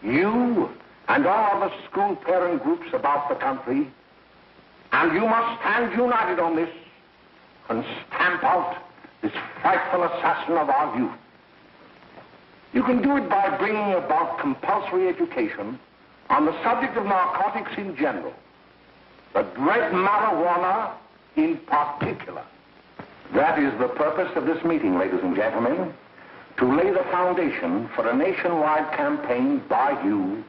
You and all the school parent groups about the country, and you must stand united on this and stamp out this frightful assassin of our youth. You can do it by bringing about compulsory education on the subject of narcotics in general, but dread marijuana in particular. That is the purpose of this meeting, ladies and gentlemen, to lay the foundation for a nationwide campaign by you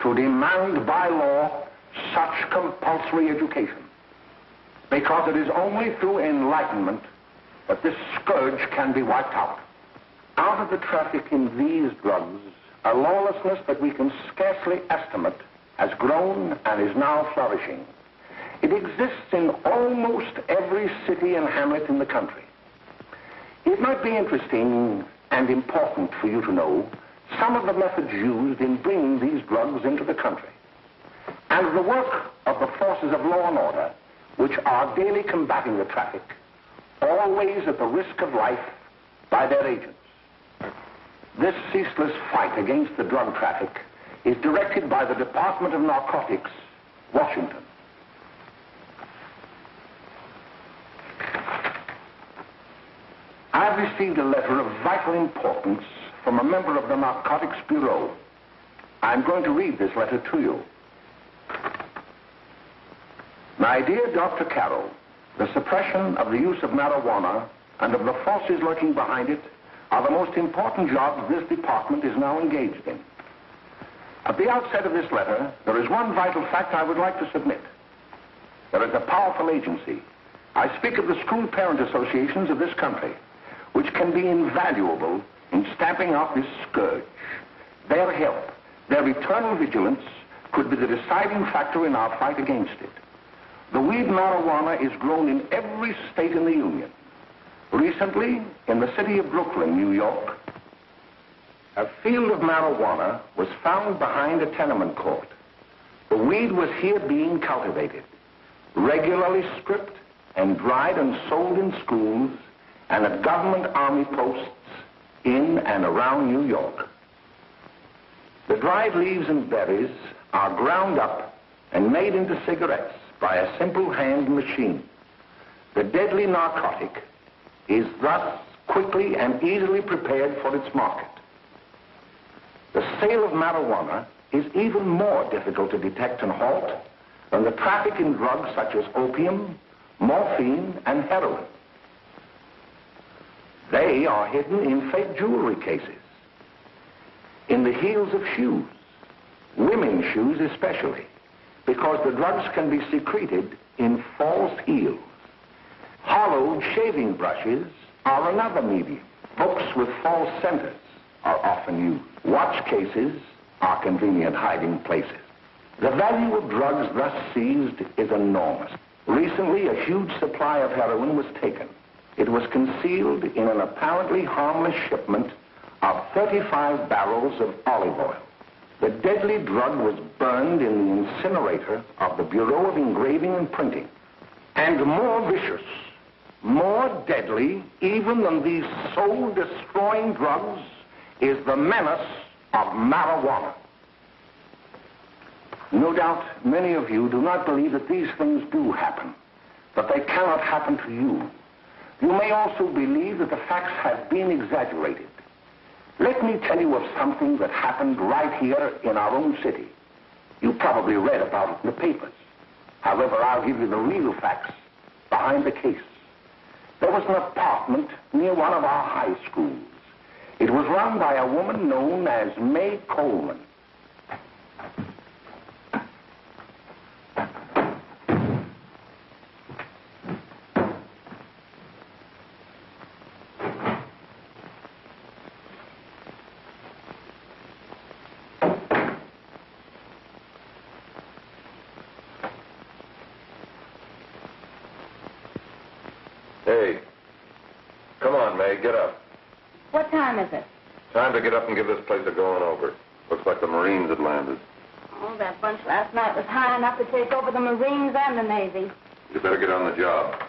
to demand by law such compulsory education. Because it is only through enlightenment that this scourge can be wiped out. Out of the traffic in these drugs, a lawlessness that we can scarcely estimate has grown and is now flourishing. It exists in almost every city and hamlet in the country. It might be interesting and important for you to know some of the methods used in bringing these drugs into the country, and the work of the forces of law and order, which are daily combating the traffic, always at the risk of life, by their agents. This ceaseless fight against the drug traffic is directed by the Department of Narcotics, Washington. I've received a letter of vital importance from a member of the Narcotics Bureau. I'm going to read this letter to you. My dear Dr. Carroll, the suppression of the use of marijuana and of the forces lurking behind it are the most important jobs this department is now engaged in. At the outset of this letter, there is one vital fact I would like to submit. There is a powerful agency. I speak of the school parent associations of this country, which can be invaluable in stamping out this scourge. Their help, their eternal vigilance, could be the deciding factor in our fight against it. The weed marijuana is grown in every state in the Union. Recently, in the city of Brooklyn, New York, a field of marijuana was found behind a tenement court. The weed was here being cultivated, regularly stripped and dried and sold in schools and at government army posts in and around New York. The dried leaves and berries are ground up and made into cigarettes by a simple hand machine. The deadly narcotic is thus quickly and easily prepared for its market. The sale of marijuana is even more difficult to detect and halt than the traffic in drugs such as opium, morphine, and heroin. They are hidden in fake jewelry cases, in the heels of shoes, women's shoes especially, because the drugs can be secreted in false heels. Hollowed shaving brushes are another medium. Books with false centers are often used. Watch cases are convenient hiding places. The value of drugs thus seized is enormous. Recently, a huge supply of heroin was taken. It was concealed in an apparently harmless shipment of 35 barrels of olive oil. The deadly drug was burned in the incinerator of the Bureau of Engraving and Printing. And more vicious, more deadly, even than these soul-destroying drugs, is the menace of marijuana. No doubt many of you do not believe that these things do happen, but they cannot happen to you. You may also believe that the facts have been exaggerated. Let me tell you of something that happened right here in our own city. You probably read about it in the papers. However, I'll give you the real facts behind the case. There was an apartment near one of our high schools. It was run by a woman known as Mae Coleman. Hey, come on, Mae, get up. What time is it? Time to get up and give this place a going over. Looks like the Marines had landed. Oh, that bunch last night was high enough to take over the Marines and the Navy. You better get on the job.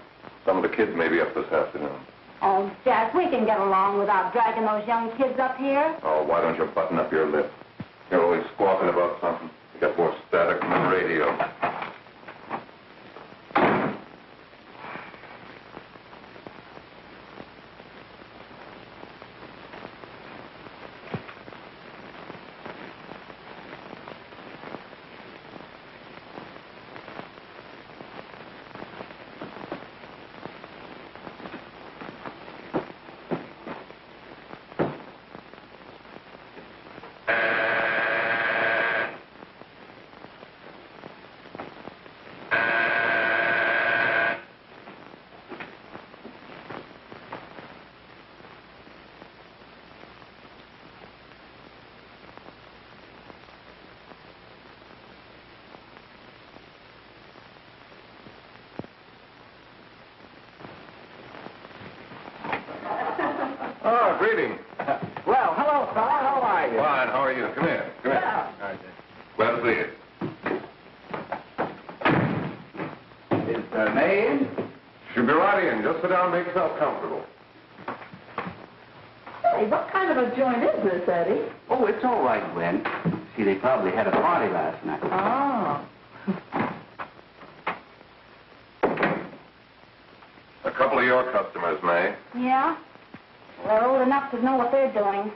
Some of the kids may be up this afternoon. Oh, Jack, we can get along without dragging those young kids up here. Oh, why don't you button up your lip? You're always squawking about something. You got more static than the radio. Oh, greetings. Well, hello, fella. How are you? Fine, how are you? Come here. Come here. Yeah. All right, glad to see you. Is Mae in? She'll be right in. Just sit down and make yourself comfortable. Hey, what kind of a joint is this, Eddie? Oh, it's all right, Gwen. See, they probably had a party last night. Oh. A couple of your customers, Mae. Yeah? Well, they're old enough to know what they're doing.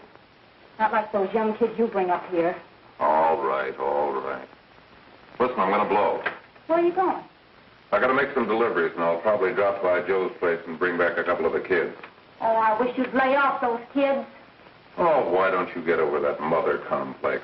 Not like those young kids you bring up here. All right, all right. Listen, I'm going to blow. Where are you going? I got to make some deliveries, and I'll probably drop by Joe's place and bring back a couple of the kids. Oh, I wish you'd lay off those kids. Oh, why don't you get over that mother complex?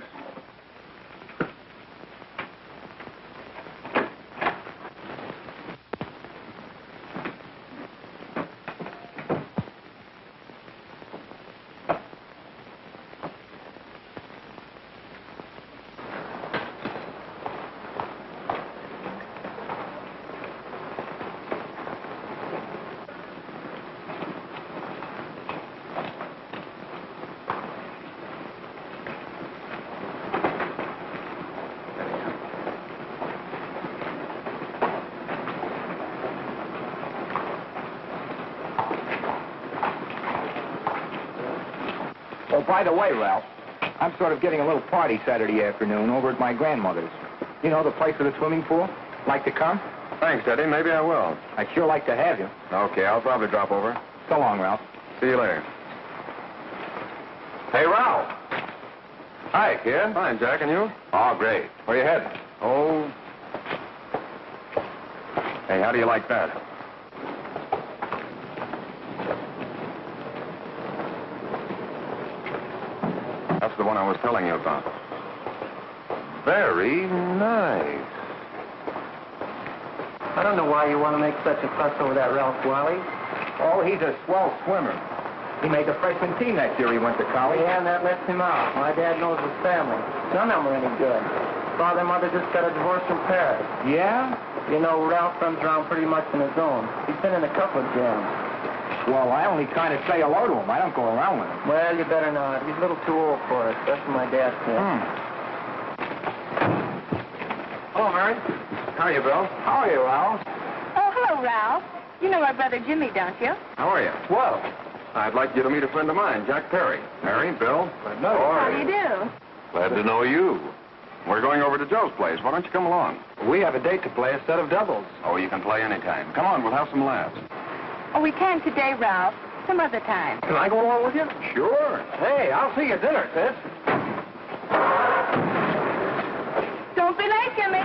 Oh, by the way, Ralph, I'm sort of getting a little party Saturday afternoon over at my grandmother's. You know, the place with the swimming pool? Like to come? Thanks, Eddie. Maybe I will. I'd sure like to have you. Okay, I'll probably drop over. So long, Ralph. See you later. Hey, Ralph. Hi, kid. Fine, Jack, and you? Oh, great. Where you heading? Oh. Hey, how do you like that? That's the one I was telling you about. Very nice. I don't know why you want to make such a fuss over that Ralph Wiley. Oh, he's a swell swimmer. He made the freshman team that year he went to college. Yeah, and that lets him out. My dad knows his family. None of them are any good. Father and mother just got a divorce from Paris. Yeah? You know, Ralph runs around pretty much on his own. He's been in a couple of jams. Well, I only kind of say hello to him. I don't go around with him. Well, you better not. He's a little too old for it. That's what my dad said. Hello, Mary. How are you, Bill? How are you, Ralph? Oh, hello, Ralph. You know our brother Jimmy, don't you? How are you? Well, I'd like you to meet a friend of mine, Jack Perry. Mary, Bill. How do you do? Glad to know you. We're going over to Joe's place. Why don't you come along? we have a date to play, a set of doubles. Oh, you can play anytime. Come on, we'll have some laughs. Oh, we can today, Ralph. Some other time. Can I go along with you? Sure. Hey, I'll see you at dinner, sis. Don't be late, Jimmy.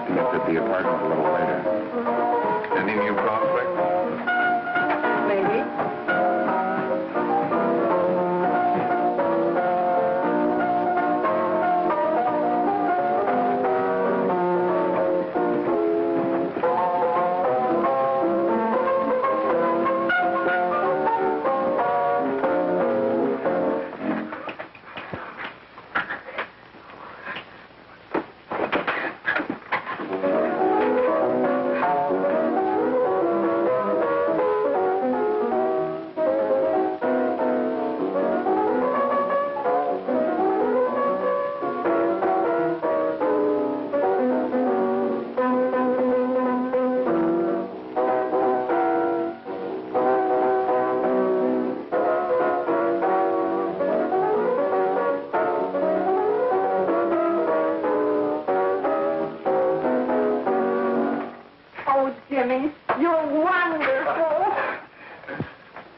Kenneth at the apartment a little later. Any new prospects? Maybe.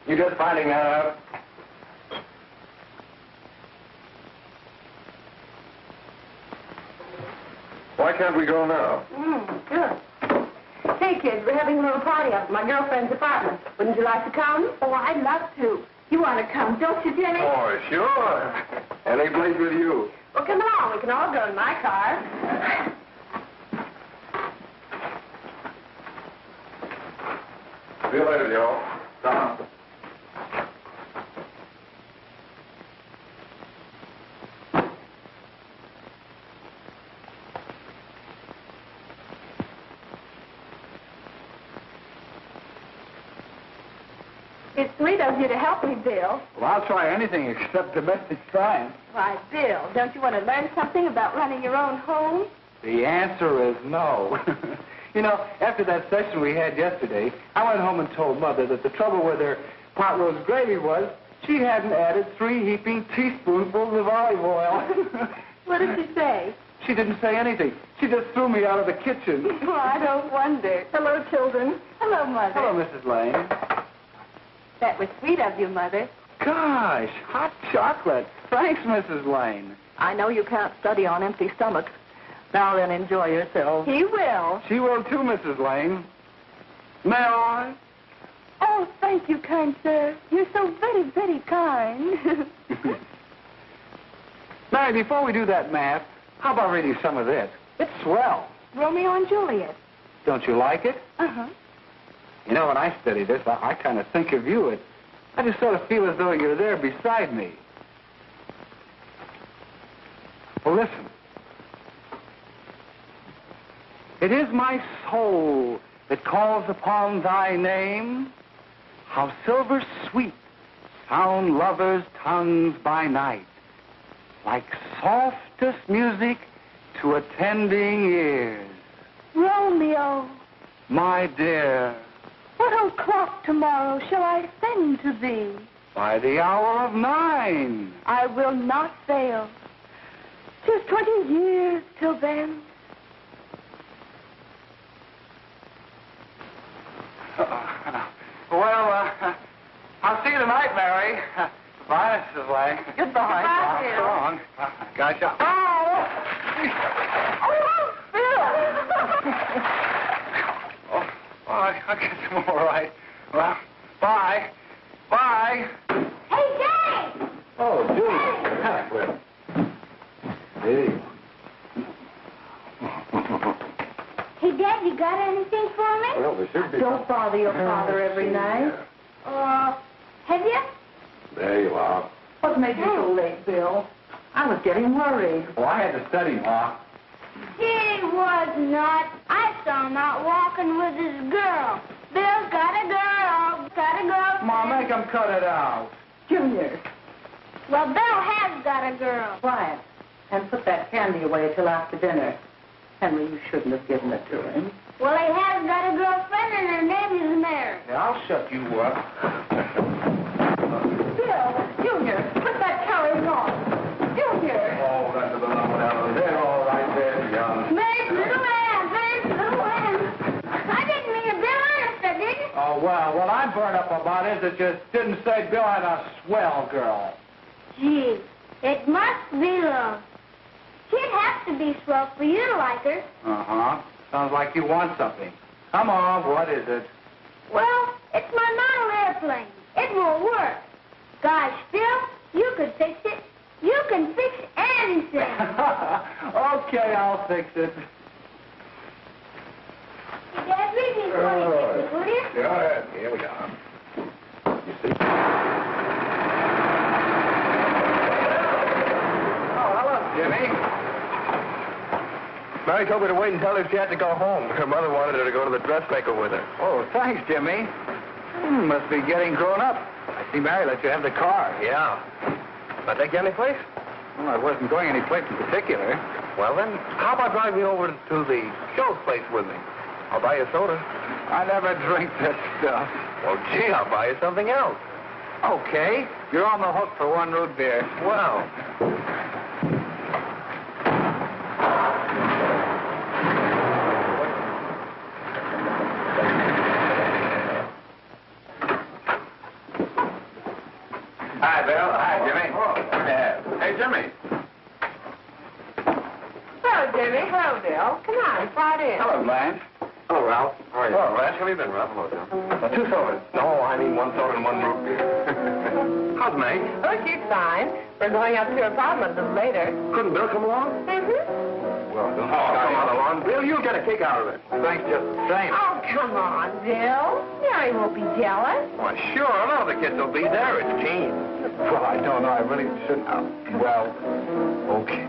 You just finding that out? Why can't we go now? Good. Hey, kids, we're having a little party up at my girlfriend's apartment. Wouldn't you like to come? Oh, I'd love to. You want to come, don't you, Jenny? Oh, sure. Any place with you. Well, come along. We can all go in my car. See you later, Joe. Come. It's sweet of you to help me, Bill. Well, I'll try anything except domestic science. Why, Bill, don't you want to learn something about running your own home? The answer is no. You know, after that session we had yesterday, I went home and told Mother that the trouble with her pot roast gravy was she hadn't added 3 heaping teaspoonfuls of olive oil. What did she say? She didn't say anything. She just threw me out of the kitchen. Well, I don't wonder. Hello, children. Hello, Mother. Hello, Mrs. Lane. That was sweet of you, Mother. Gosh, hot chocolate. Thanks, Mrs. Lane. I know you can't study on empty stomachs. Now then, enjoy yourself. He will. She will too, Mrs. Lane. May I? Oh, thank you, kind sir. You're so very, very kind. Mary, before we do that math, how about reading some of this? It's swell. Romeo and Juliet. Don't you like it? Uh-huh. You know, when I study this, I kind of think of you. I just sort of feel as though you're there beside me. Well, listen. It is my soul that calls upon thy name. How silver sweet sound lovers' tongues by night, like softest music to attending ears. Romeo, My dear, what o'clock tomorrow shall I send to thee? by the hour of 9. I will not fail. 'Tis 20 years till then. Well, I'll see you tonight, Mary. Bye, Mrs. Lane. Goodbye. Goodbye, Bill. So long. Gotcha. Oh, Oh, I guess I'm all right. Well, bye. Bye. Hey, Jay! Oh, Julie. Hey. Hey, Dad, you got anything for me? Well, there should be. Don't bother your father every night. Have you? There you are. What made you so late, Bill? I was getting worried. Well, I had to study, Ma. He was not. I saw him out walking with his girl. Bill's got a girl. Got a girl. Ma, make him cut it out. Junior, Well, Bill has got a girl. quiet. And put that candy away till after dinner. Henry, you shouldn't have given it to him. Well, he has got a girlfriend, and her name is Mary. Yeah, I'll shut you up. Bill, Junior, put that carrying on. Junior! Oh, that's the number down there. All right there, young. Mary's little man. Mary's little man. I didn't mean to Bill honest, I didn't. Oh, well, what I'm burned up about is it just didn't say Bill had a swell girl. Gee, it must be love. She'd have to be swell for you to like her. Uh-huh. Sounds like you want something. Come on, what is it? Well, it's my model airplane. It won't work. Gosh, Bill, you could fix it. You can fix anything. Okay, I'll fix it. Dad, read me for you, will you? Go ahead. Here we are. You see? Oh, hello, Jimmy. Mary told me to wait and tell her she had to go home. Her mother wanted her to go to the dressmaker with her. Oh, thanks, Jimmy. Must be getting grown up. I see Mary let you have the car. Yeah. Can I take you any place? Well, I wasn't going any place in particular. Well, then, how about driving you over to the show's place with me? I'll buy you a soda. I never drink that stuff. Well, gee, I'll buy you something else. Okay. You're on the hook for one root beer. Well. Hi, Bill. Hi, Jimmy. Hey, Jimmy. Hello, Jimmy. Hello, Bill. Come on, slide in. Hello, Blanche. Hello, Ralph. How are you? Hello, Blanche. How have you been, Ralph? Hello, John. 2 sodas. No, I mean 1 soda and 1 root beer. How's May? Oh, she's fine. We're going up to her apartment a little later. Couldn't Bill come along? Mm-hmm. Well, don't Come on along. Bill, you'll get a kick out of it. Thanks just the same. Oh, come on, Bill. Mary won't be jealous. Why, sure. None of the kids will be there. It's teens. Well, I don't know. I really shouldn't. Well, okay.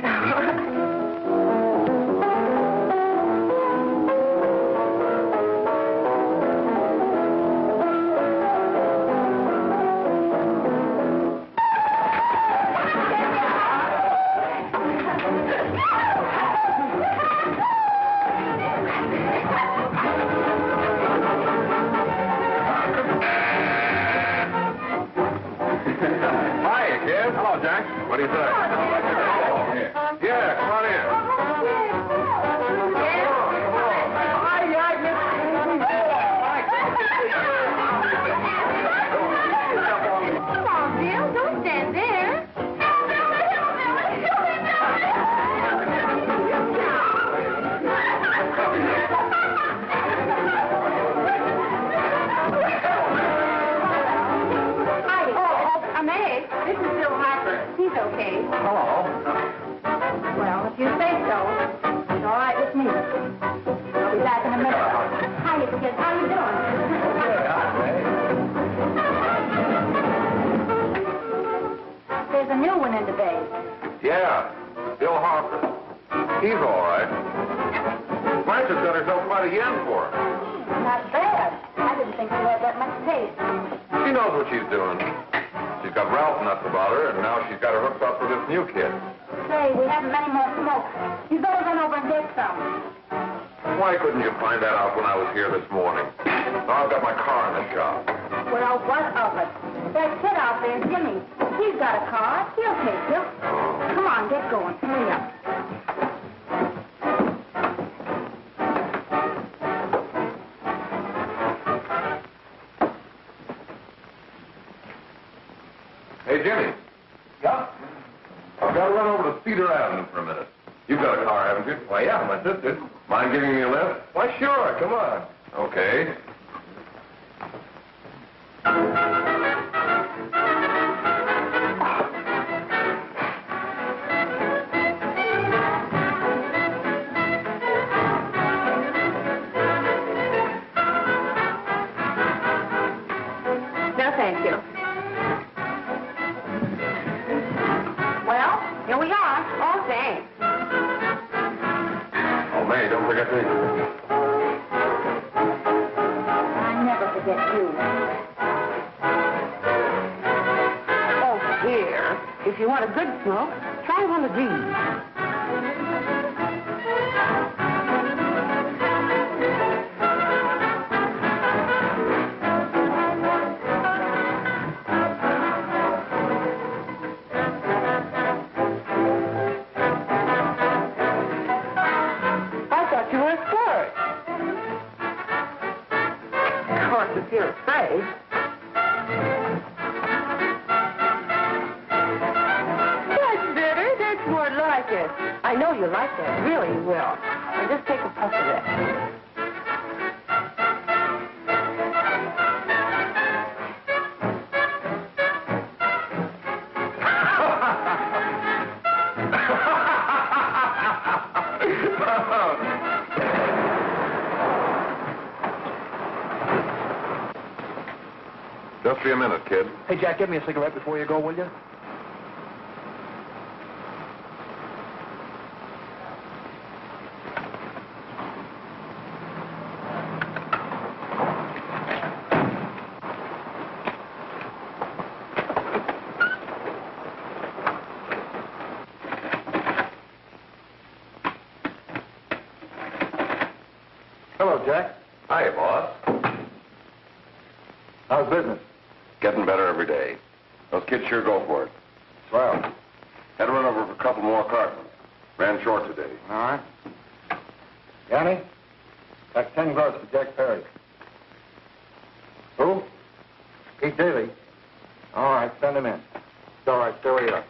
Hiya, kid. Hello, Jack. What do you say? Yeah, come on in. Come on, Bill. Don't stand there. Mae, this is Bill Harper. He's okay. Hello. Well, if you say so, it's all right with me. I'll be back in a minute. Hiya, kids. How you doing? There's a new one in today. Yeah, Bill Harper. He's all right. Blanche has got herself quite a yen for him. Not bad. I didn't think she had that much taste. She knows what she's doing. She's got Ralph nuts about her, and now she's got her hooked up with this new kid. Say, we haven't many more smoke. You better run over and get some. Why couldn't you find that out when I was here this morning? Now I've got my car in the shop. Well, what of it? That kid out there, Jimmy. He's got a car. He'll take you. Come on, get going. Hurry up. Hey, Jimmy. Yeah? I've got to run over to Cedar Avenue for a minute. You've got a car, haven't you? Why, yeah, my sister. Mind giving me a lift? Why, sure. Come on. Okay. No, thank you. Well, here we are. Oh, thanks. Oh, May, don't forget me. I never forget you. Oh, here. If you want a good smoke, try one of these. If you're afraid. That's better. That's more like like it. I know you like that. Really, you will. And just take a puff of that. Just be a minute, kid. Hey, Jack, give me a cigarette before you go, will you? Hello, Jack. Hi, boss. How's business? Getting better every day. Those kids sure go for it. Swell. Had to run over for a couple more cartons. Ran short today. All right. Yanni, that's 10 gross for Jack Perry. Who? Pete Daly. All right, send him in. It's all right, stay where you are.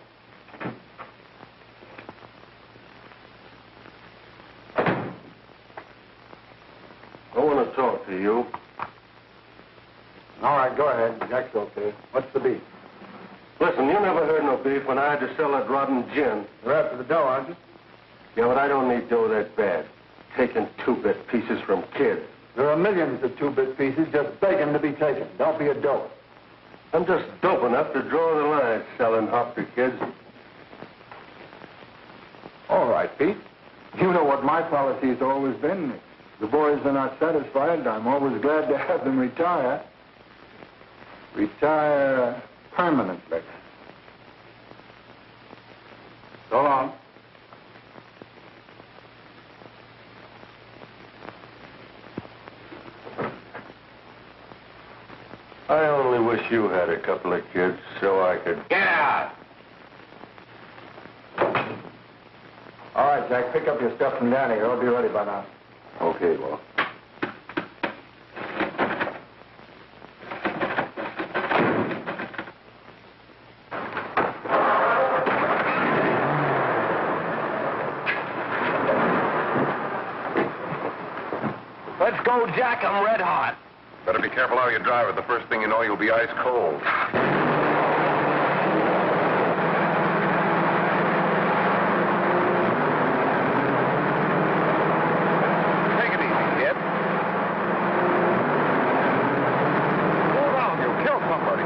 I want to talk to you. All right, go ahead. Jack's okay. What's the beef? Listen, you never heard no beef when I had to sell that rotten gin. You're after the dough, aren't you? Yeah, but I don't need dough that bad. Taking two-bit pieces from kids. There are millions of two-bit pieces just begging to be taken. Don't be a dope. I'm just dope enough to draw the line selling Harper kids. All right, Pete. You know what my policy has always been. If the boys are not satisfied, I'm always glad to have them retire. Retire permanently. So long. I only wish you had a couple of kids so I could... Get out! All right, Jack, pick up your stuff from Danny. It'll be ready by now. Okay, well. Let's go, Jack. I'm red hot. Better be careful how you drive it. The first thing you know, you'll be ice cold. Take it easy, kid. Go around, you'll kill somebody.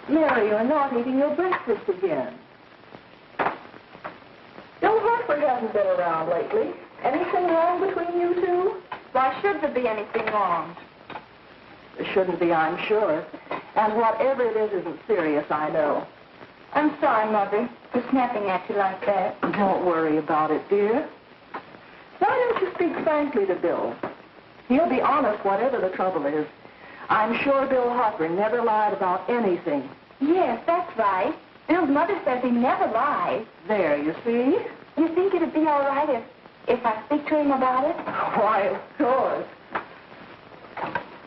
Mary, you're not eating your breakfast again. Bill Harper hasn't been around lately. Anything wrong between you two? Why should there be anything wrong? There shouldn't be, I'm sure. And whatever it is isn't serious, I know. I'm sorry, Mother, for snapping at you like that. Don't worry about it, dear. Why don't you speak frankly to Bill? He'll be honest whatever the trouble is. I'm sure Bill Harper never lied about anything. Yes, that's right. Bill's mother says he never lies. There, you see? You think it'd be all right if I speak to him about it? Why, of course.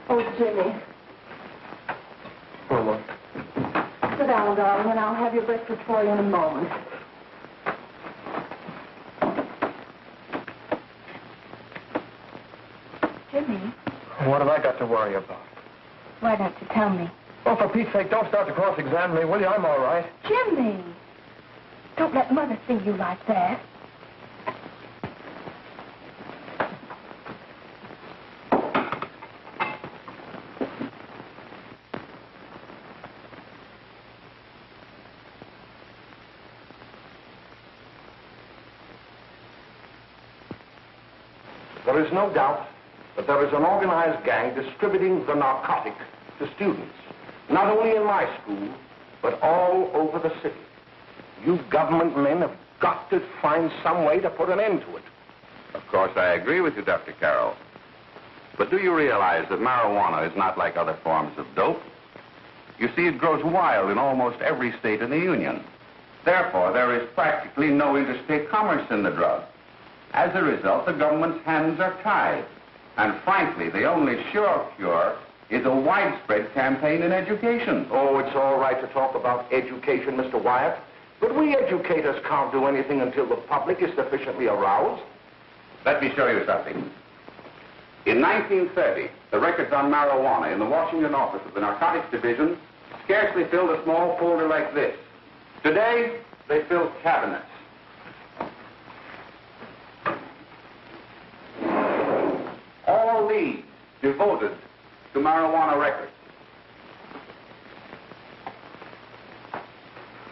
Oh, Jimmy. Mama. Sit down, darling, and I'll have your breakfast for you in a moment. Jimmy, What have I got to worry about? why don't you tell me? Oh, for Pete's sake, don't start to cross-examine me, will you? I'm all right. Jimmy! Don't let Mother see you like that. There is no doubt that there is an organized gang distributing the narcotic to students, not only in my school, but all over the city. You government men have got to find some way to put an end to it. Of course, I agree with you, Dr. Carroll. But do you realize that marijuana is not like other forms of dope? You see, it grows wild in almost every state in the Union. Therefore, there is practically no interstate commerce in the drug. As a result, the government's hands are tied. And frankly, the only sure cure is a widespread campaign in education. Oh, it's all right to talk about education, Mr. Wyatt. But we educators can't do anything until the public is sufficiently aroused. Let me show you something. In 1930, the records on marijuana in the Washington office of the Narcotics Division scarcely filled a small folder like this. Today, they fill cabinets. All these devoted to marijuana records.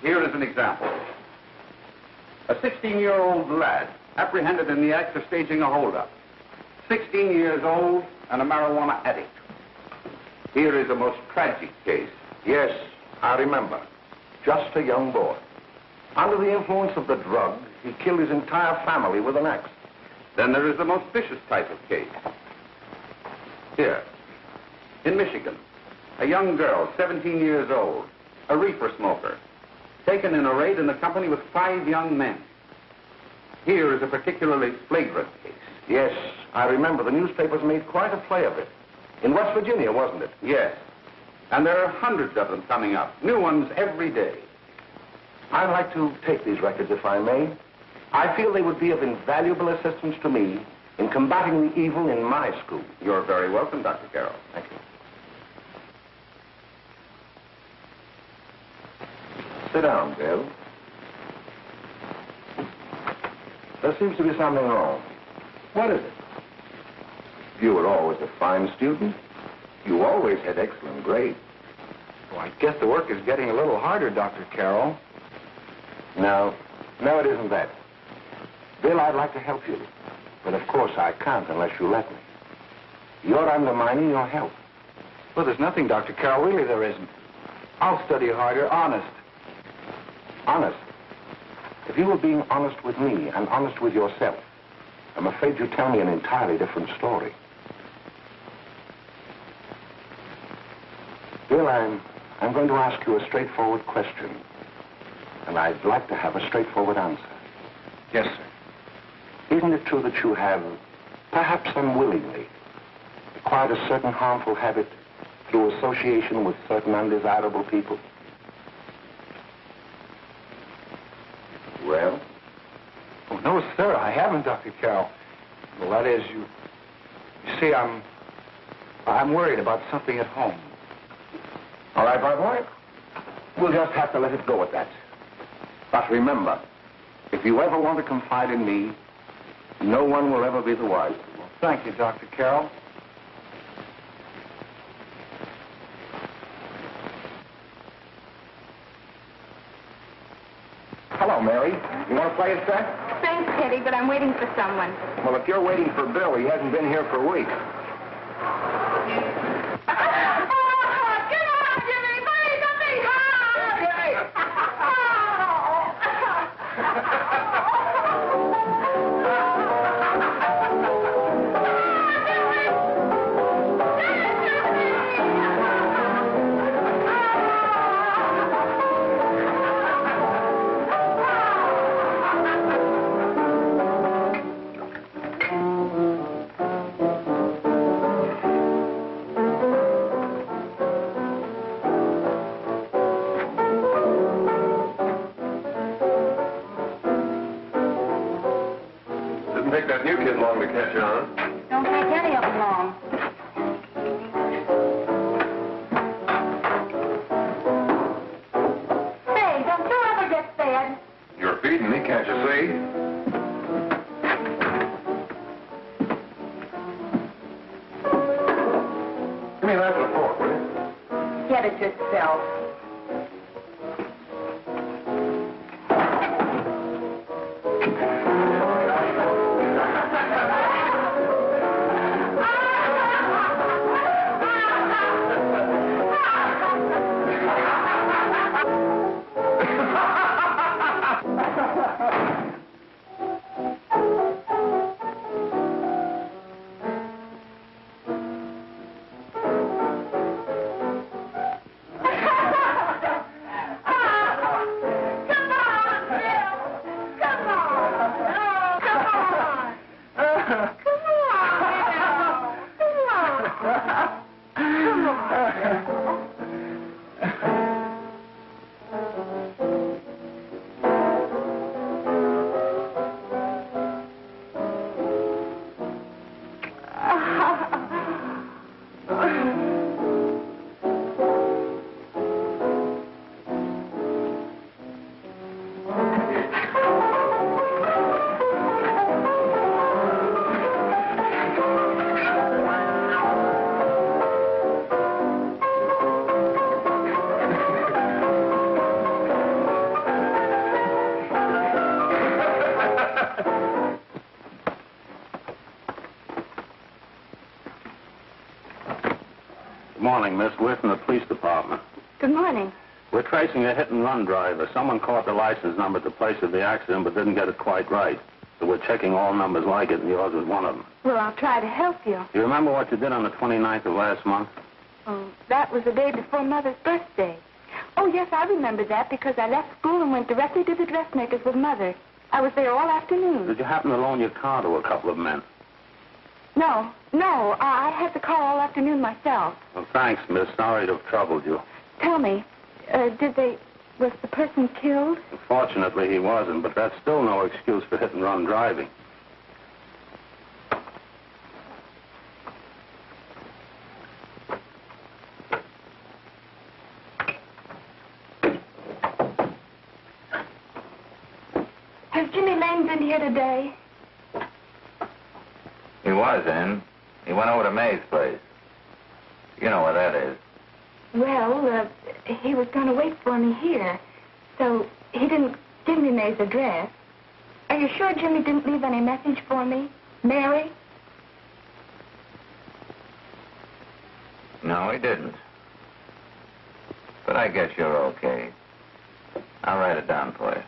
Here is an example. A 16-year-old lad apprehended in the act of staging a holdup. 16 years old and a marijuana addict. Here is a most tragic case. Yes, I remember. Just a young boy. Under the influence of the drug, he killed his entire family with an axe. Then there is the most vicious type of case. Here, in Michigan, a young girl, 17 years old, a reefer smoker, taken in a raid in the company with 5 young men. Here is a particularly flagrant case. Yes, I remember. The newspapers made quite a play of it. In West Virginia, wasn't it? Yes. And there are hundreds of them coming up, new ones every day. I'd like to take these records, if I may. I feel they would be of invaluable assistance to me in combating the evil in my school. You're very welcome, Dr. Carroll. Thank you. Sit down, Bill. There seems to be something wrong. What is it? You were always a fine student. You always had excellent grades. Well, I guess the work is getting a little harder, Dr. Carroll. No, it isn't that. Bill, I'd like to help you. But of course I can't unless you let me. You're undermining your health. Well, there's nothing, Dr. Carroll. Really, there isn't. I'll study harder, honest. Honest? If you were being honest with me and honest with yourself, I'm afraid you'd tell me an entirely different story. Bill, I'm going to ask you a straightforward question. And I'd like to have a straightforward answer. Yes, sir. Isn't it true that you have, perhaps unwillingly, acquired a certain harmful habit through association with certain undesirable people? Well? Oh, no, sir, I haven't, Dr. Carroll. Well, that is, you see, I'm worried about something at home. All right, my boy. We'll just have to let it go at that. But remember, if you ever want to confide in me, no one will ever be the wiser. Well, thank you, Dr. Carroll. Hello, Mary. You want to play a set? Thanks, Teddy, but I'm waiting for someone. Well, if you're waiting for Bill, he hasn't been here for weeks. Don't take any of them long. Say, don't you ever get fed? You're feeding me, can't you see? Give me a knife and a fork, will you? Get it yourself. Morning, Miss. We're from the police department. Good morning. We're tracing a hit-and-run driver. Someone caught the license number at the place of the accident but didn't get it quite right. So we're checking all numbers like it, and yours was one of them. Well, I'll try to help you. You remember what you did on the 29th of last month? Oh, that was the day before Mother's birthday. Oh, yes, I remember that because I left school and went directly to the dressmaker's with Mother. I was there all afternoon. Did you happen to loan your car to a couple of men? No, I had the car all afternoon myself. Well, thanks, miss. Sorry to have troubled you. Tell me, was the person killed? Fortunately, he wasn't, but that's still no excuse for hit-and-run driving. Has Jimmy Lane been here today? He was in. He went over to Mae's place. You know where that is. Well, he was going to wait for me here, so he didn't give me Mae's address. Are you sure Jimmy didn't leave any message for me? Mary? No, he didn't. But I guess you're okay. I'll write it down for you.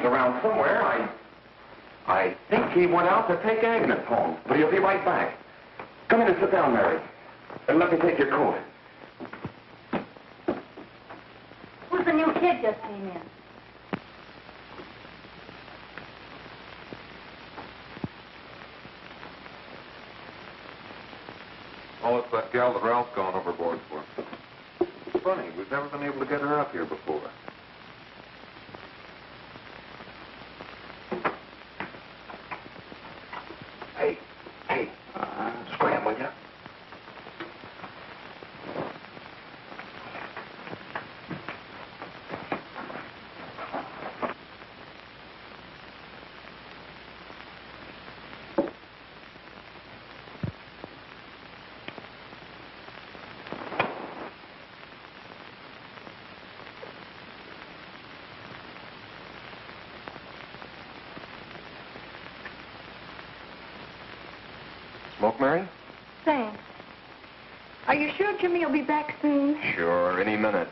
Around somewhere. I think he went out to take Agnes home, but he'll be right back. Come in and sit down, Mary. And let me take your coat. Who's the new kid just came in? Oh, it's that gal that Ralph's gone overboard for. It's funny, we've never been able to get her up here before. Hey, scram, will you? Smoke, Mary? Thanks. Are you sure Jimmy will be back soon? Sure, any minute.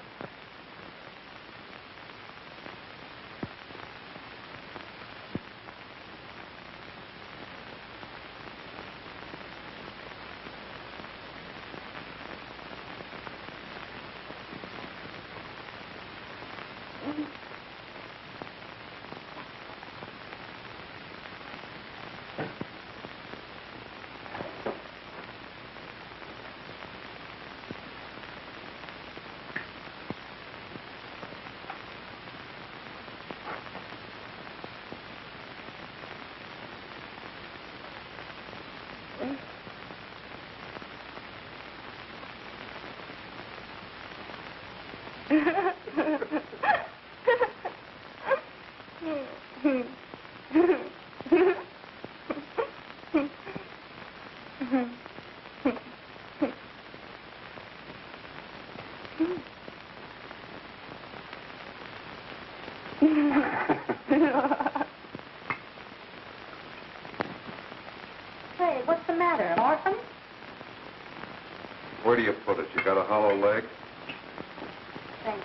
Hey, what's the matter? An orphan? Where do you put it? You got a hollow leg? Thank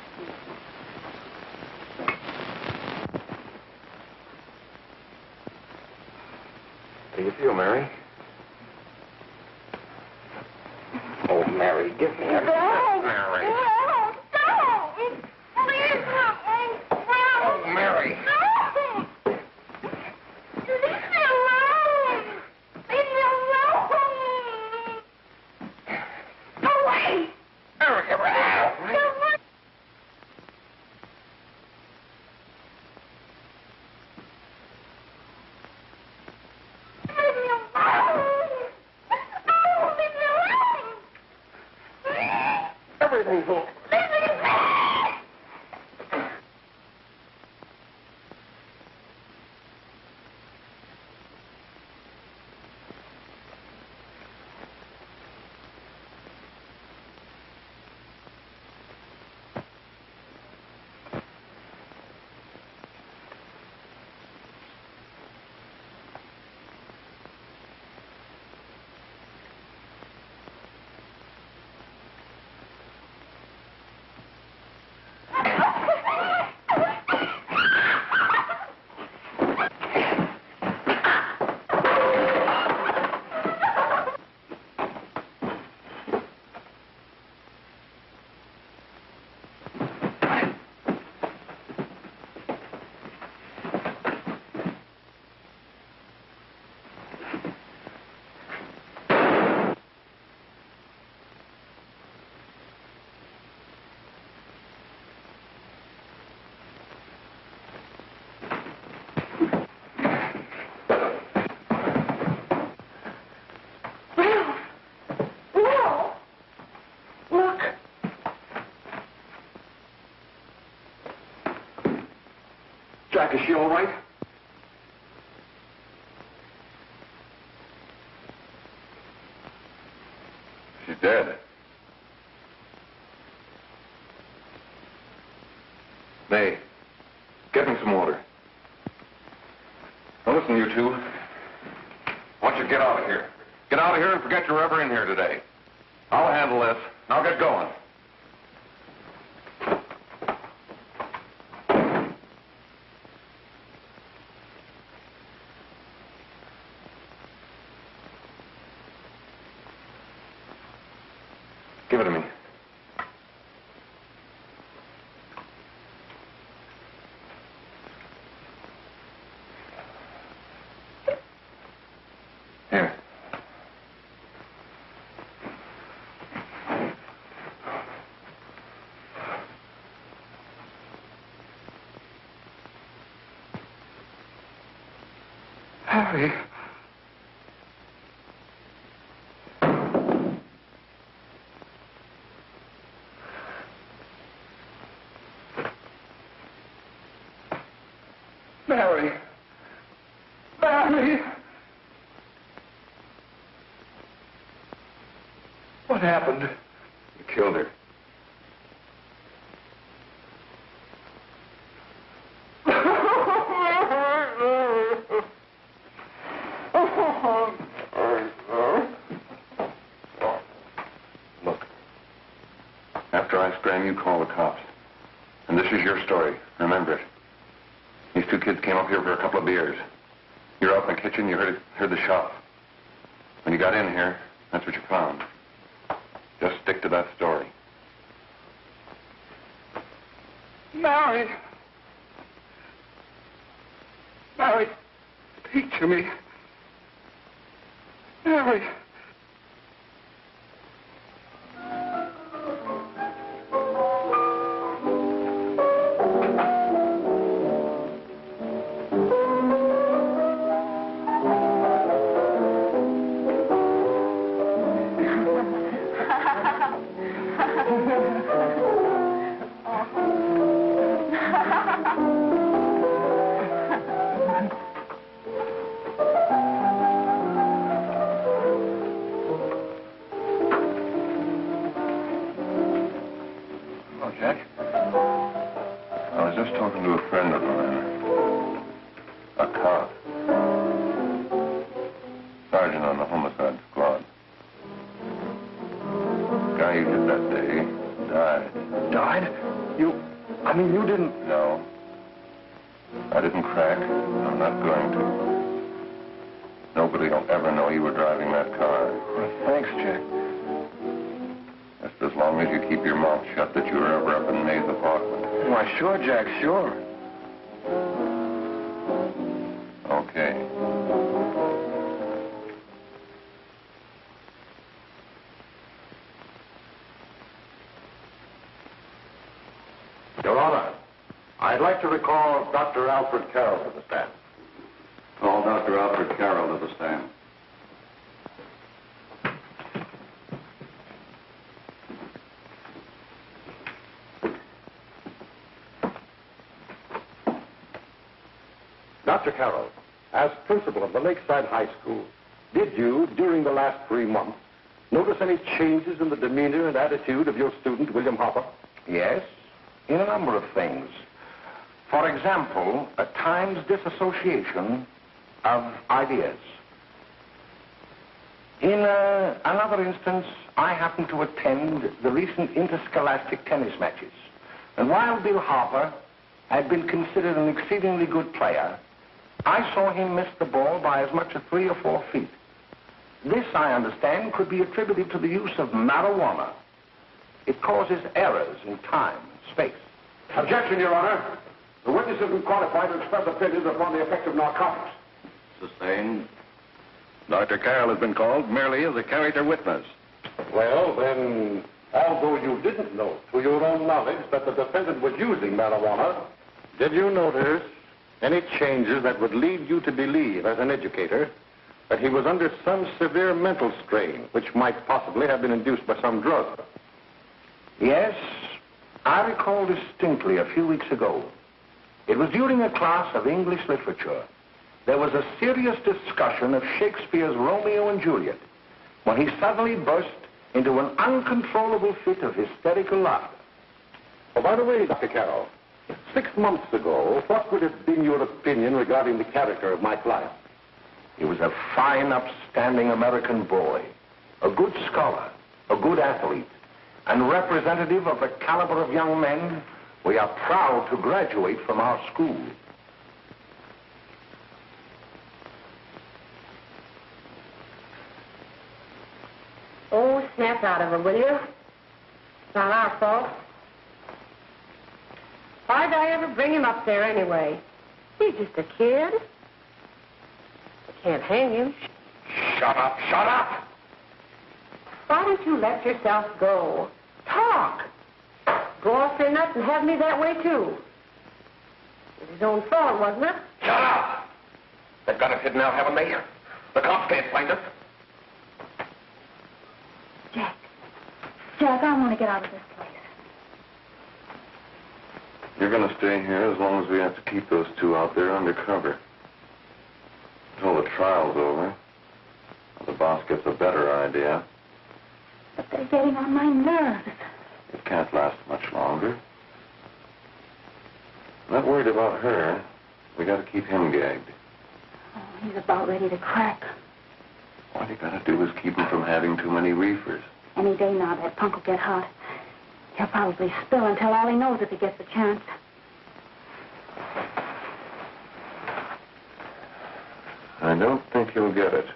you. do you feel, Mary? Oh, Mary, give me a... Mary. Oh, Mary. Jack, is she all right? She's dead. Mae, get me some water. Now listen, you two. I want you to get out of here. Get out of here and forget you're ever in here today. I'll handle this. Now get going. Give it to me. Here. Harry. Mary. Mary. What happened? You killed her. Look. After I scram, you call the cops. And this is your story. Remember it. These two kids came up here for a couple of beers. You're out in the kitchen, you heard the shot. When you got in here, that's what you found. Just stick to that story. Mary. Mary, speak to me. Mary. Talking to a friend of mine, a cop, sergeant on the homicide squad. The guy you hit that day died. Died? I mean, you didn't... No. I didn't crack. I'm not going to. Nobody will ever know you were driving that car. Well, thanks, Jack. Just as long as you keep your mouth shut that you were ever up in Mae's apartment. Why, sure, Jack, sure. Okay. Your Honor, I'd like to recall Dr. Alfred Carroll to the stand. Call Dr. Alfred Carroll to the stand. Dr. Carroll, as principal of the Lakeside High School, did you, during the last 3 months, notice any changes in the demeanor and attitude of your student, William Harper? Yes, in a number of things. For example, at times disassociation of ideas. In another instance, I happened to attend the recent interscholastic tennis matches. And while Bill Harper had been considered an exceedingly good player, I saw him miss the ball by as much as 3 or 4 feet. This, I understand, could be attributed to the use of marijuana. It causes errors in time and space. Objection, Your Honor. The witness has been qualified to express opinions upon the effect of narcotics. Sustained. Dr. Carroll has been called merely as a character witness. Well, then, although you didn't know to your own knowledge that the defendant was using marijuana, did you notice any changes that would lead you to believe, as an educator, that he was under some severe mental strain, which might possibly have been induced by some drug? Yes, I recall distinctly a few weeks ago. It was during a class of English literature. There was a serious discussion of Shakespeare's Romeo and Juliet when he suddenly burst into an uncontrollable fit of hysterical laughter. Oh, by the way, Dr. Carroll, 6 months ago, what would have been your opinion regarding the character of my client? He was a fine, upstanding American boy, a good scholar, a good athlete, and representative of the caliber of young men we are proud to graduate from our school. Oh, snap out of it, will you? It's not our fault. Why'd I ever bring him up there anyway? He's just a kid. I can't hang him. Shut up, shut up! Why don't you let yourself go? Talk. Go off your nuts and have me that way, too. It was his own fault, wasn't it? Shut up! They've got us hidden out, haven't they? The cops can't find us. Jack, I want to get out of this place. You're going to stay here as long as we have to keep those two out there undercover. Until the trial's over. The boss gets a better idea. But they're getting on my nerves. It can't last much longer. I'm not worried about her. We got to keep him gagged. Oh, he's about ready to crack. All you got to do is keep him from having too many reefers. Any day now, that punk will get hot. He'll probably spill and tell all he knows if he gets the chance. I don't think he'll get it.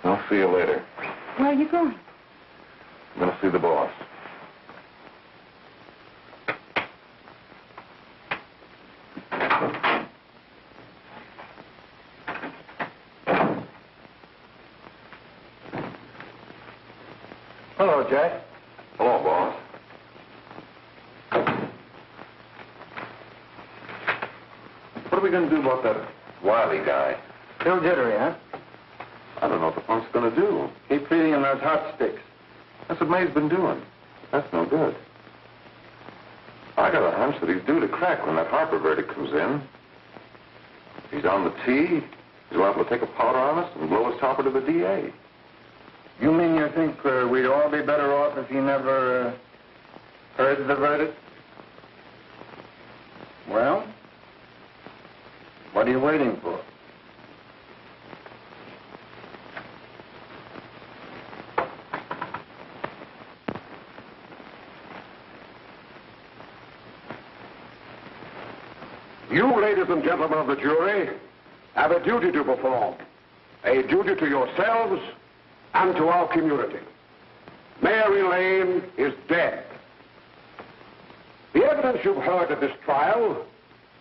I'll see you later. Where are you going? I'm going to see the boss. Hello, Jack. Hello, boss. What are we going to do about that Wiley guy? Still jittery, huh? I don't know what the punk's going to do. Keep feeding him those hot sticks. That's what Mae's been doing. That's no good. I got a hunch that he's due to crack when that Harper verdict comes in. If he's on the tee, he's liable to take a powder on us and blow his topper to the DA. You mean you think we'd all be better off if he never heard the verdict? Well, what are you waiting for? You, ladies and gentlemen of the jury, have a duty to perform. A duty to yourselves and to our community. Mary Lane is dead. The evidence you've heard at this trial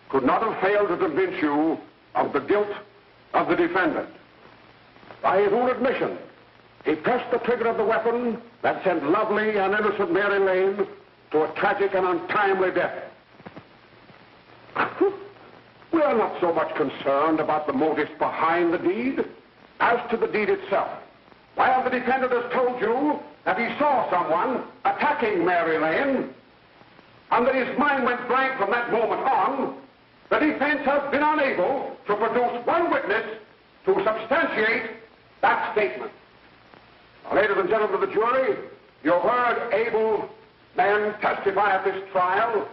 could not have failed to convince you of the guilt of the defendant. By his own admission, he pressed the trigger of the weapon that sent lovely and innocent Mary Lane to a tragic and untimely death. We are not so much concerned about the motives behind the deed as to the deed itself. While the defendant has told you that he saw someone attacking Mary Lane and that his mind went blank from that moment on, the defense has been unable to produce one witness to substantiate that statement. Now, ladies and gentlemen of the jury, you heard able men testify at this trial,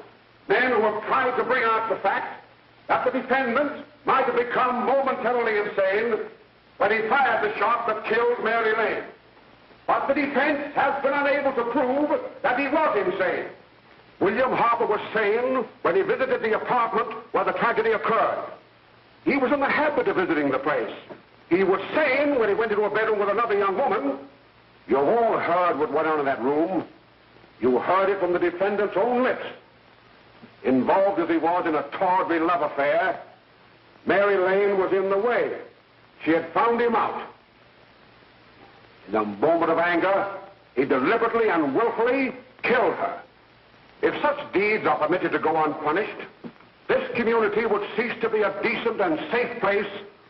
men who have tried to bring out the fact that the defendant might have become momentarily insane when he fired the shot that killed Mary Lane. But the defense has been unable to prove that he was insane. William Harper was sane when he visited the apartment where the tragedy occurred. He was in the habit of visiting the place. He was sane when he went into a bedroom with another young woman. You've all heard what went on in that room. You heard it from the defendant's own lips. Involved as he was in a tawdry love affair, Mary Lane was in the way. She had found him out. In a moment of anger, he deliberately and willfully killed her. If such deeds are permitted to go unpunished, this community would cease to be a decent and safe place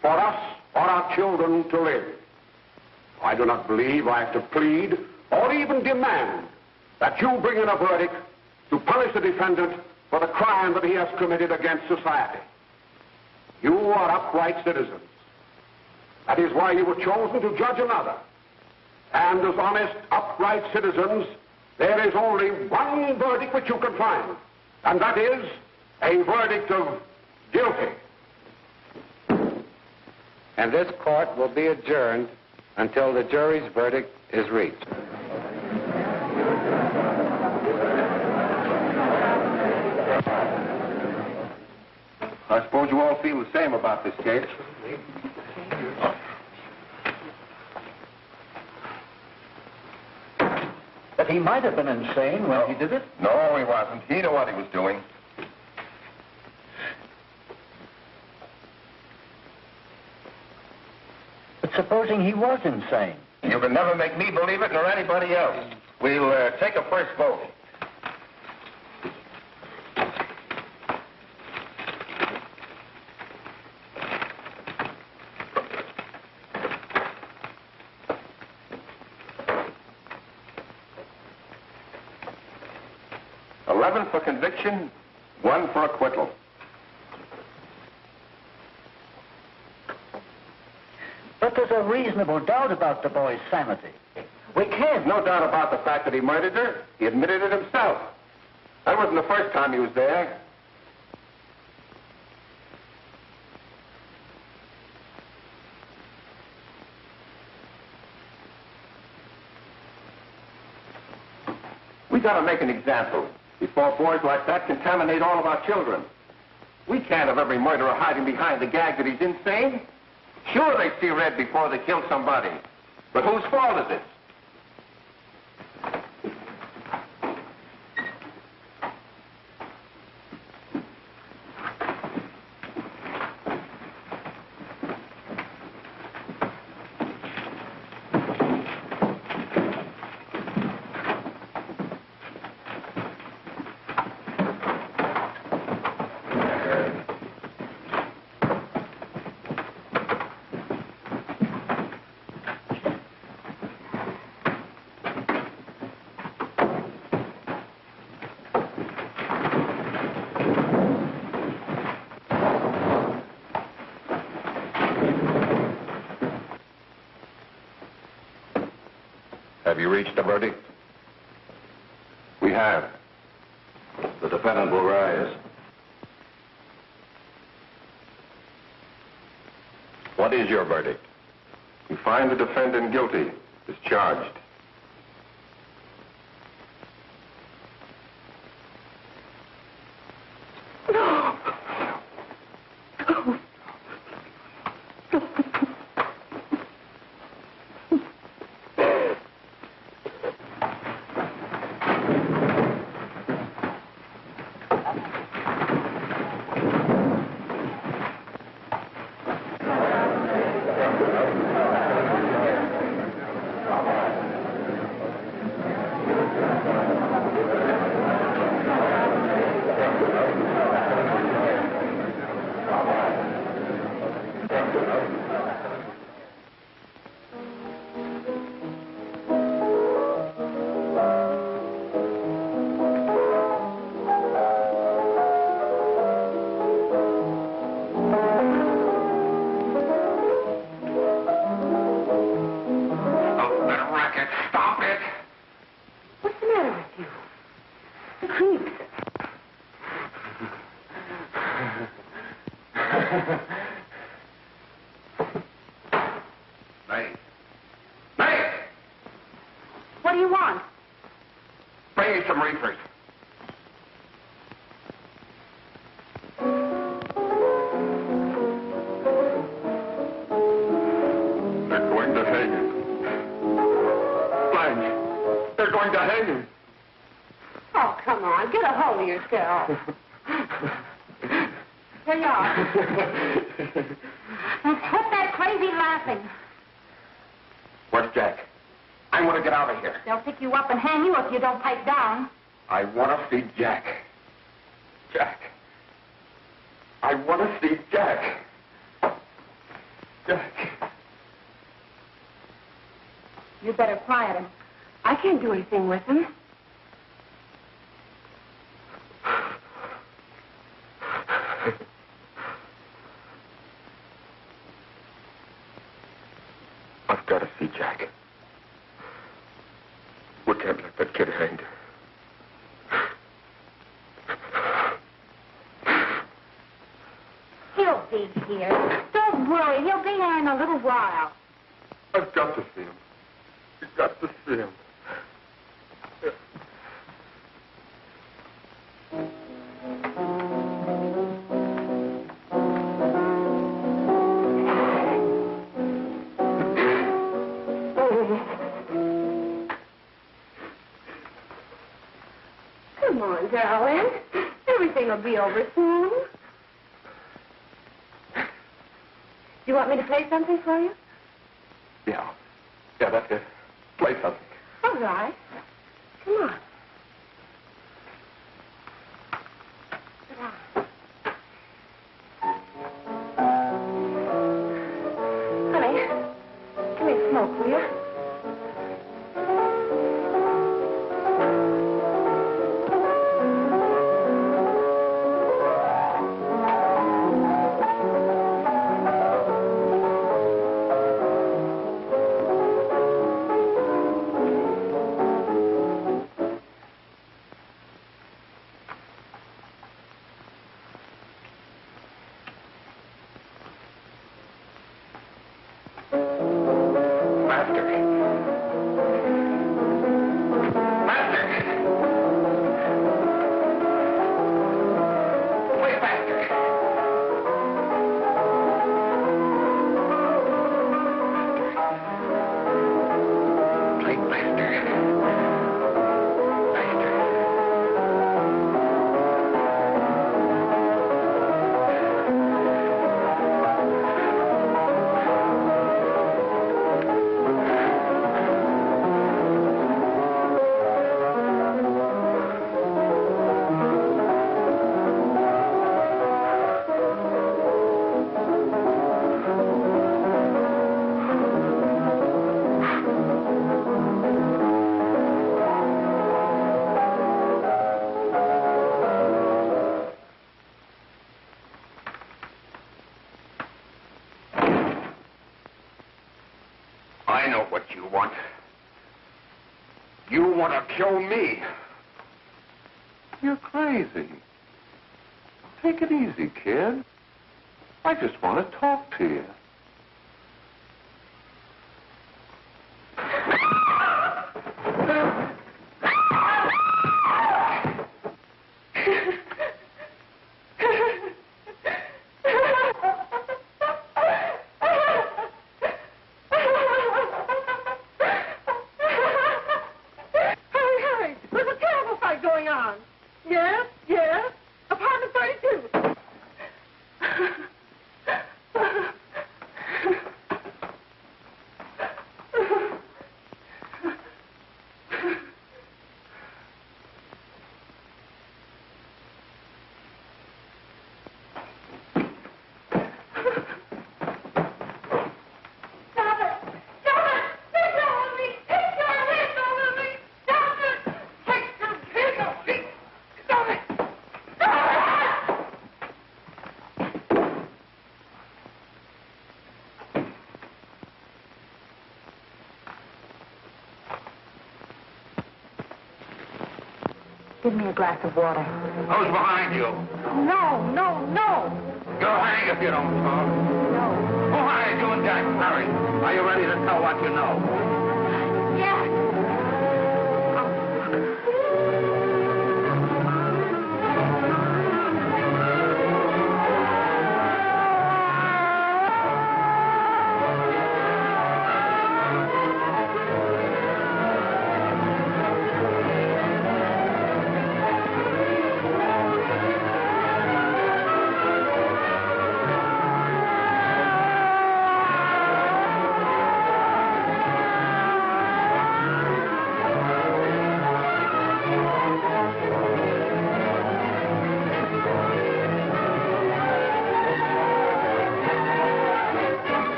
for us or our children to live. I do not believe I have to plead or even demand that you bring in a verdict to punish the defendant for the crime that he has committed against society. You are upright citizens. That is why you were chosen to judge another. And as honest, upright citizens, there is only one verdict which you can find, and that is a verdict of guilty. And this court will be adjourned until the jury's verdict is reached. I suppose you all feel the same about this case. That he might have been insane when he did it? No, he wasn't. He knew what he was doing. But supposing he was insane? You can never make me believe it nor anybody else. We'll take a first vote. For conviction, 1 for acquittal. But there's a reasonable doubt about the boy's sanity. We can't. No doubt about the fact that he murdered her. He admitted it himself. That wasn't the first time he was there. We gotta make an example before boys like that contaminate all of our children. We can't have every murderer hiding behind the gag that he's insane. Sure, they see red before they kill somebody. But whose fault is it? Have you reached a verdict? We have. The defendant will rise. What is your verdict? We find the defendant guilty, discharged. What do you want? Bring me some reefers. They're going to hang him. Blanche, they're going to hang him. Oh, come on. Get a hold of yourself. Here you are. And quit that crazy laughing. Where's Jack? I want to get out of here. They'll pick you up and hang you if you don't pipe down. I want to see Jack. Jack. I want to see Jack. Jack. You better quiet him. I can't do anything with him. I've got to see Jack. We can't let that kid hang. He'll be here. Don't worry. He'll be here in a little while. I've got to see him. You've got to see him. Come on, darling. Everything will be over soon. You want me to play something for you? Yeah, that's it. Play something. All right. Come on. Sit down. Honey, give me a smoke, will you? I know what you want. You want to kill me. You're crazy. Take it easy, kid. I just want to talk to you. Give me a glass of water. Who's behind you? No, no, no. You'll hang if you don't talk. No. Who hired you and Jack? Hurry. Are you ready to tell what you know? Jack.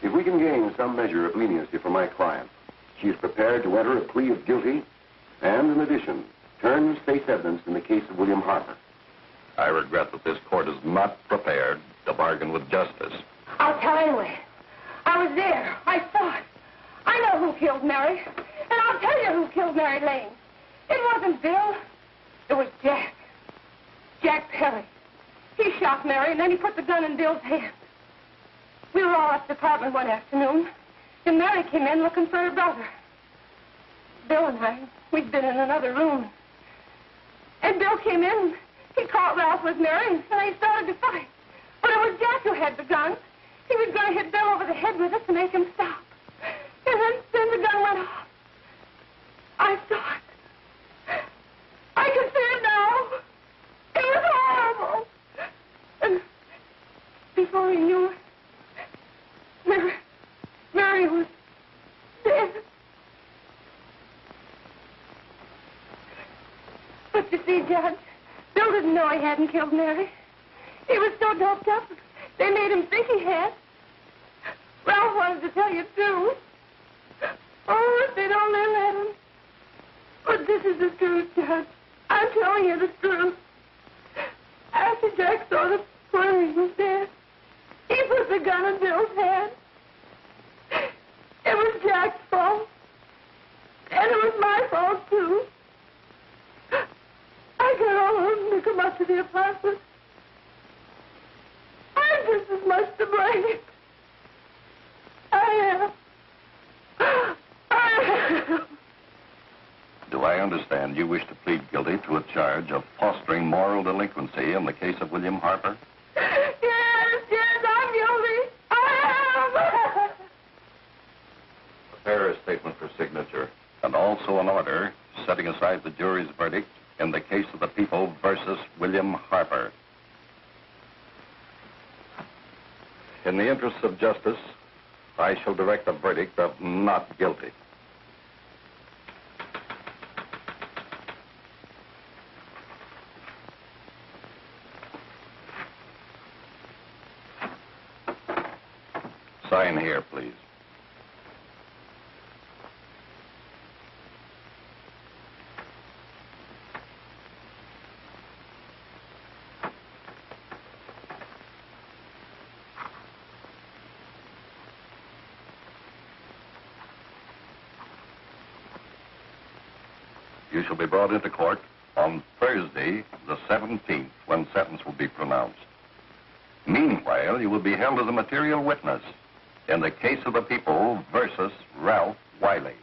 If we can gain some measure of leniency for my client, she is prepared to enter a plea of guilty and, in addition, turn state's evidence in the case of William Harper. I regret that this court is not prepared to bargain with justice. I'll tell anyway. I was there. I saw it. I know who killed Mary. And I'll tell you who killed Mary Lane. It wasn't Bill. It was Jack. Jack Perry. He shot Mary, and then he put the gun in Bill's hand. We were all at the apartment one afternoon, and Mary came in looking for her brother. Bill and I, we'd been in another room. And Bill came in, he caught Ralph with Mary, and they started to fight. But it was Jack who had the gun. He was going to hit Bill over the head with it to make him stop. And then the gun went off. I saw it. I can see it now. It was horrible. And before he knew it, Mary was dead. But you see, Judge, Bill didn't know he hadn't killed Mary. He was so doped up, they made him think he had. Ralph wanted to tell you, too. Oh, if they'd only let him. But this is the truth, Judge. I'm telling you the truth. After Jack saw the he was dead, he put the gun in Bill's hand. It was Jack's fault. And it was my fault, too. I got all of them to come up to the apartment. I'm just as much to blame. I am. Do I understand you wish to plead guilty to a charge of fostering moral delinquency in the case of William Harper? Yes, I'm guilty. I am. Prepare a statement for signature, and also an order setting aside the jury's verdict in the case of the people versus William Harper. In the interests of justice, I shall direct a verdict of not guilty. Sign here, please. You shall be brought into court on Thursday, the 17th, when sentence will be pronounced. Meanwhile, you will be held as a material witness in the case of the people versus Ralph Wiley.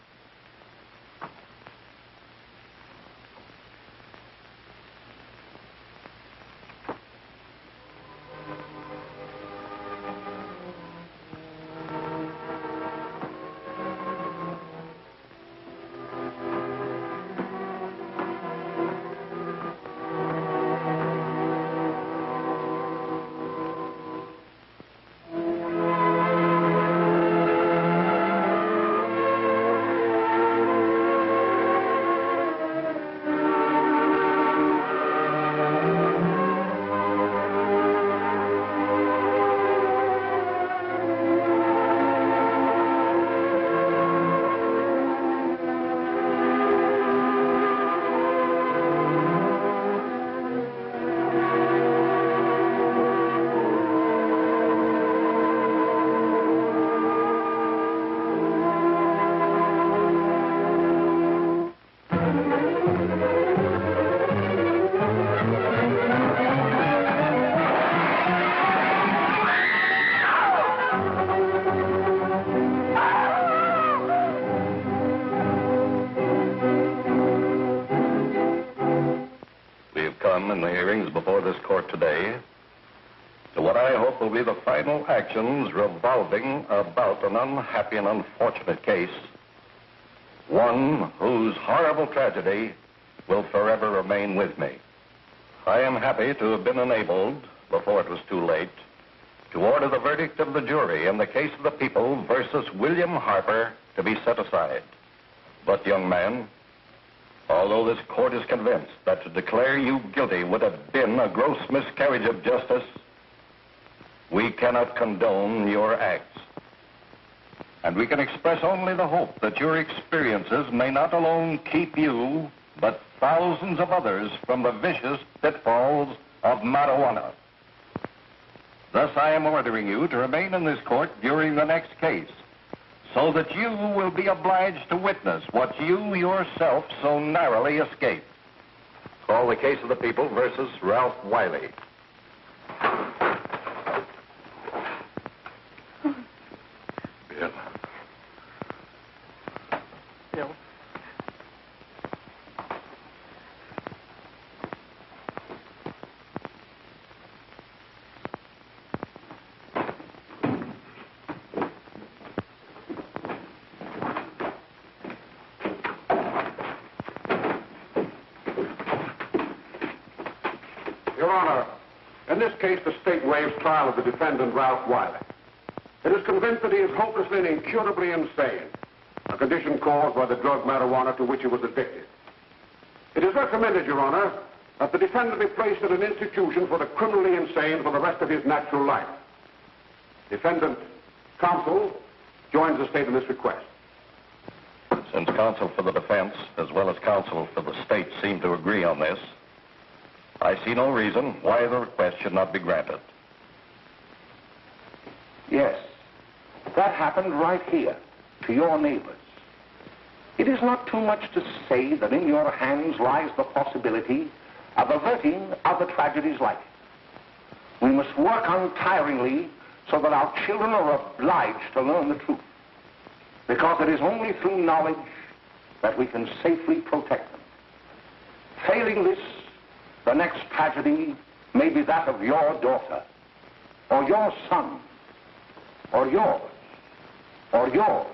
done in the hearings before this court today to what I hope will be the final actions revolving about an unhappy and unfortunate case, one whose horrible tragedy will forever remain with me. I am happy to have been enabled, before it was too late, to order the verdict of the jury in the case of the people versus William Harper to be set aside. But, young man, although this court is convinced that to declare you guilty would have been a gross miscarriage of justice, we cannot condone your acts. And we can express only the hope that your experiences may not alone keep you, but thousands of others from the vicious pitfalls of marijuana. Thus, I am ordering you to remain in this court during the next case, so that you will be obliged to witness what you yourself so narrowly escaped. Call the case of the people versus Ralph Wiley. Bill. Bill. Your Honor, in this case, the state waives trial of the defendant, Ralph Wiley. It is convinced that he is hopelessly and incurably insane, a condition caused by the drug marijuana to which he was addicted. It is recommended, Your Honor, that the defendant be placed in an institution for the criminally insane for the rest of his natural life. Defendant counsel joins the state in this request. Since counsel for the defense, as well as counsel for the state, seem to agree on this, I see no reason why the request should not be granted. Yes, that happened right here, to your neighbors. It is not too much to say that in your hands lies the possibility of averting other tragedies like it. We must work untiringly so that our children are obliged to learn the truth, because it is only through knowledge that we can safely protect them. Failing this, the next tragedy may be that of your daughter, or your son, or yours, or yours,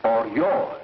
or yours.